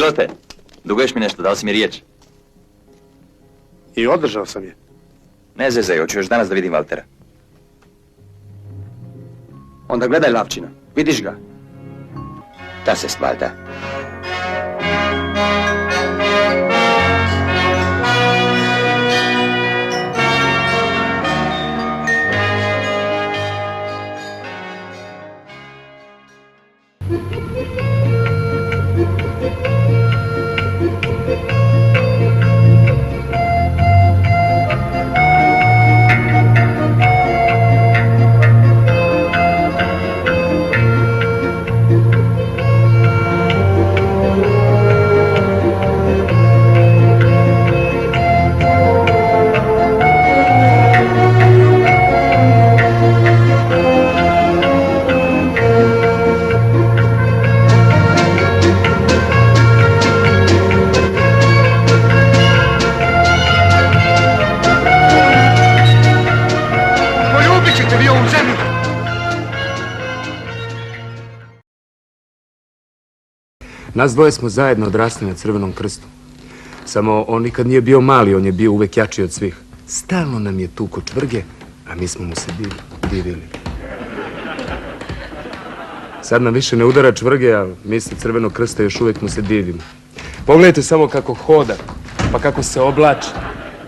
Milote, duguješ mi nešto, dao si mi riječ. I održao sam je. Ne zezaj, hoću još danas da vidim Valtera. Onda gledaj Lavčina, vidiš ga? Ta se stvalda. Nas dvoje smo zajedno odrasli na Crvenom krstu. Samo on nikad nije bio mali, on je bio uvek jači od svih. Stalno nam je tuko čvrge, a mi smo mu se divili. Sad nam više ne udara čvrge, a mi sa Crvenog krsta još uvek mu se divimo. Pogledajte samo kako hoda, pa kako se oblači,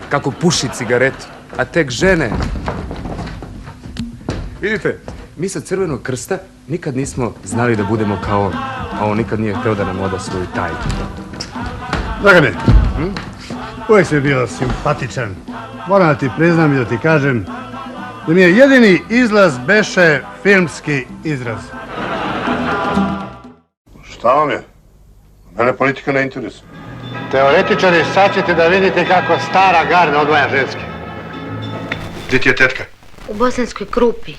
kako puši cigaretu, a tek žene. Vidite, mi sa Crvenog krsta nikad nismo znali da budemo kao on, a on nikad nije hteo da nam oda svoju tajnu. Dragane, uvijek si bio simpatičan. Moram da ti priznam i da ti kažem da mi je jedini izlaz beše filmski izraz. Šta vam je? Mene politika ne interesuje. Teoretičari, sad ćete da vidite kako stara garda odvaja ženski. Gdje ti je tetka? U Bosanskoj Krupi.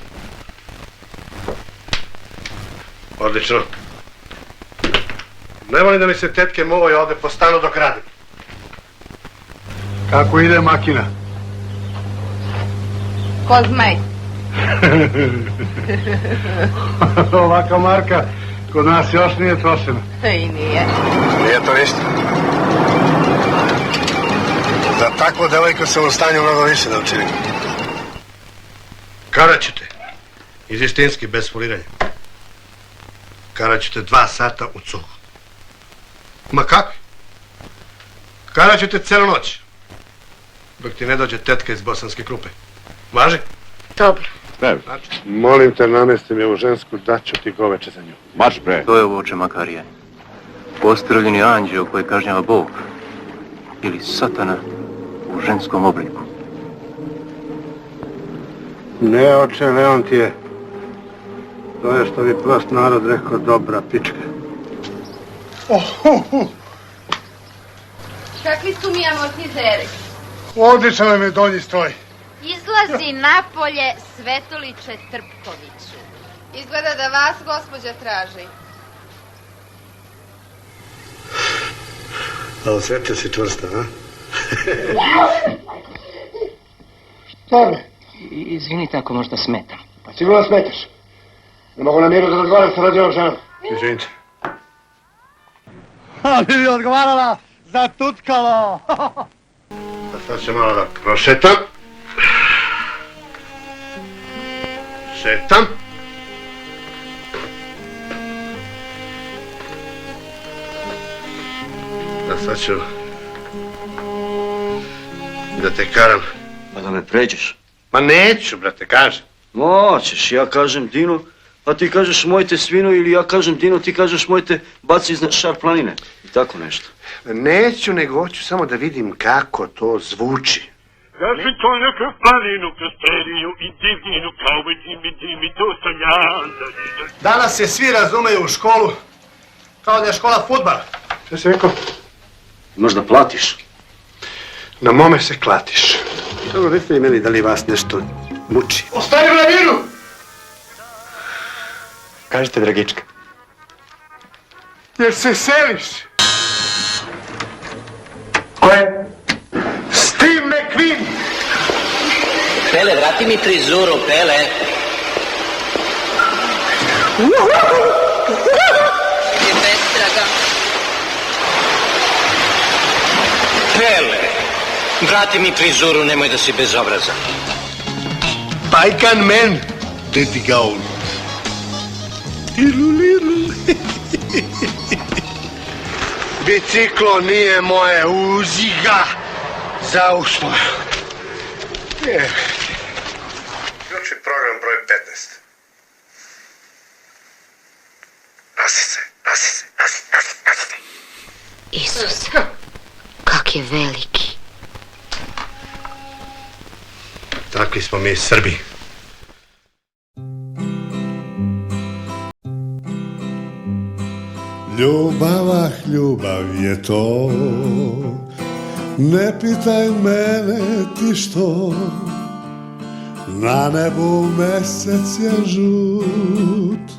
Odlično. Ne volim da mi se tetke moje ovde po stanu dok radim. Kako ide makina? Ko zmaj. Ovaka marka kod nas još nije trošena. I nije. Nije to ništa. Za takvu devojku sam u stanju mnogo više da učinim. Karaćete. Iz istinski, bez foliranja. Karaćete 2 sata u cuhu. Ma kako? Karaćete celu noć. Dok ti ne dođe tetka iz Bosanske Krupe. Važi? Dobro. Molim te, namesti mi ovu žensku, daću ti goveče za nju. Marš bre. To je ovo oče Makarije. Postreljeni anđeo koji kažnjava Bog. Ili satana u ženskom obliku. Ne, oče, Leon ti je. To je što bi prost narod rekao dobra pička. Kakvi su mi amortizeri? Odličan nam je donji stroj. Izlazi napolje Svetoliče Trpkoviću. Izgleda da vas gospođa traži. A osjeća si čvrsta, a? Šta me? Izvinite ako možda smetam. Pa sigurno smetaš. Ne mogu na miru da razgovaram sa rođevom ženom. Izvinite. Ali bi odgovarala za tutkalo. A sad ću malo da prošetam. Šetam. A sad ću da te karam. Pa da me pređeš. Ma neću, brate, kažem. Moćeš, ja kažem Dino, a ti kažeš mojte svinu, ili ja kažem Dino, ti kažeš mojte baci iznad šar planine. I tako nešto. Neću, nego hoću samo da vidim kako to zvuči. Ja sam to neka planinu, prosperiju i divninu, kao i dimi, to sam ja. Danas se svi razumeju u školu, kao da je škola fudbal. Šta si rekao? Možda platiš. Na mome se klatiš. Dobro, recite meni da li vas nešto muči. Ostani na miru! Kažite, Dragička. Jer se seliš. Ko je? Steve McQueen! Pele, vrati mi frizuru, Pele. Je bestraga. vrati mi frizuru, nemoj da si bezobrazan. Pajkan men, dedi gaun. Lilu, lilu. Biciklo nije moje, uzi ga za uslov. Ključni program broj 15. Nasi se. Isuse, kak je veliki. Takvi smo mi Srbi. Ljubav je to, ne pitaj mene ti što, na nebu mesec je žut,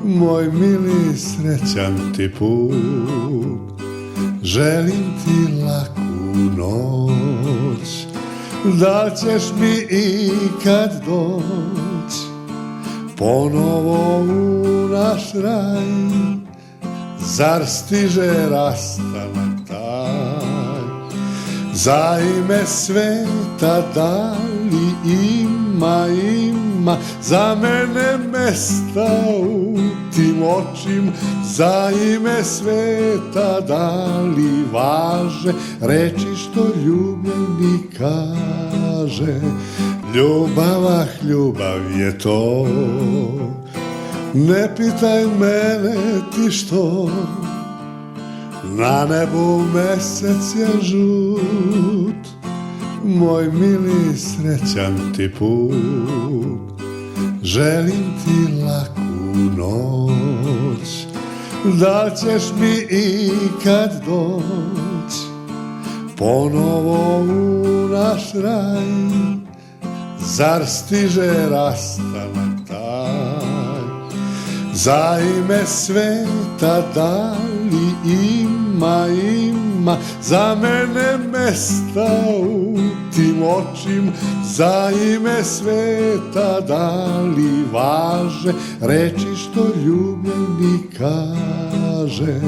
moj mili srećan ti put, želim ti laku noć, da ćeš mi ikad doć, ponovo u naš raj, zar stiže rastanak taj, za ime sveta da li ima, za mene mesta u tim očim, za ime sveta da li važe reči što ljubljeni kaže, ljubav je to, ne pitaj mene ti što, na nebu mesec je žut, moj mili srećan ti put, želim ti laku noć, da ćeš mi ikad doć, ponovo u naš raj, zar stiže rastanak taj, za ime sveta da li ima, za mene mesta u tim očim, za ime sveta da li važe reči što ljubljeni kaže,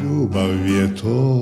ljubav je to.